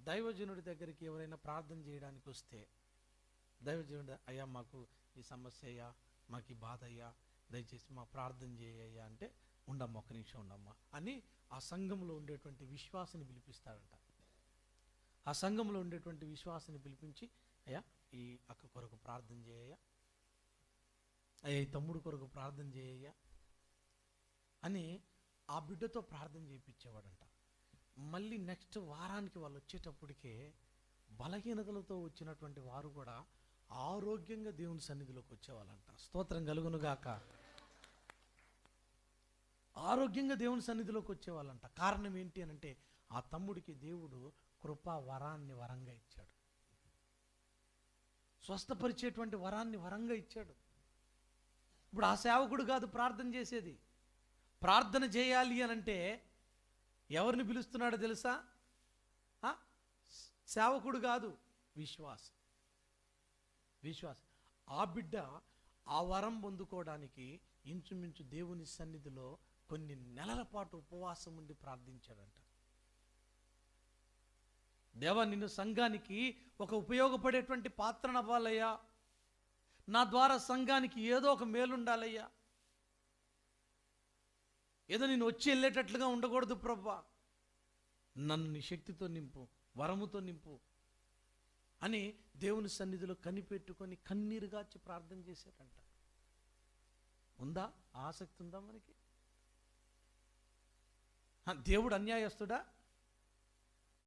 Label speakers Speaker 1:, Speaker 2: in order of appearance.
Speaker 1: దైవజనుడి దగ్గరికి ఎవరైనా ప్రార్థన చేయడానికి వస్తే దైవజనుడు, అయ్యా మాకు ఈ సమస్య అయ్యా, మాకు ఈ బాధ అయ్యా, దయచేసి మా ప్రార్థన చేయ్యా అంటే, ఉండమ్మా ఒక్క నిమిషం ఉండమ్మా అని ఆ సంఘంలో ఉండేటువంటి విశ్వాసిని పిలిపిస్తాడంట. ఆ సంఘంలో ఉండేటువంటి విశ్వాసిని పిలిపించి, అయ్యా ఈ అక్క కొరకు ప్రార్థన చేయ్యా, అయ్యా ఈ తమ్ముడు కొరకు ప్రార్థన చేయ్యా అని ఆ బిడ్డతో ప్రార్థన చేయించేవాడంట. మళ్ళీ నెక్స్ట్ వారానికి వాళ్ళు వచ్చేటప్పటికే బలహీనతలతో వచ్చినటువంటి వారు కూడా ఆరోగ్యంగా దేవుని సన్నిధిలోకి వచ్చేవాళ్ళంట. స్తోత్రం కలుగునుగాక. ఆరోగ్యంగా దేవుని సన్నిధిలోకి వచ్చేవాళ్ళంట. కారణం ఏంటి అని అంటే, ఆ తమ్ముడికి దేవుడు కృపా వరాన్ని వరంగా ఇచ్చాడు, స్వస్థపరిచేటువంటి వరాన్ని వరంగా ఇచ్చాడు. ఇప్పుడు ఆ సేవకుడు కాదు ప్రార్థన చేసేది. ప్రార్థన చేయాలి అని అంటే ఎవరిని పిలుస్తున్నాడో తెలుసా? సేవకుడు కాదు, విశ్వాసం. ఆ బిడ్డ ఆ వరం పొందుకోవడానికి ఇంచుమించు దేవుని సన్నిధిలో కొన్ని నెలల పాటు ఉపవాసం ఉండి ప్రార్థించాడంట. దేవా, నిన్ను సంఘానికి ఒక ఉపయోగపడేటువంటి పాత్రను అవ్వాలయ్యా, నా ద్వారా సంఘానికి ఏదో ఒక మేలుండాలయ్యా, ఏదో నేను వచ్చి వెళ్ళేటట్లుగా ఉండకూడదు ప్రభువా, నన్ను నీ శక్తితో నింపు, వరముతో నింపు అని దేవుని సన్నిధిలో కనిపెట్టుకొని కన్నీరుగాచి ప్రార్థన చేశారంట. ఉందా ఆసక్తి? ఉందా మనకి? దేవుడు అన్యాయస్తుడా?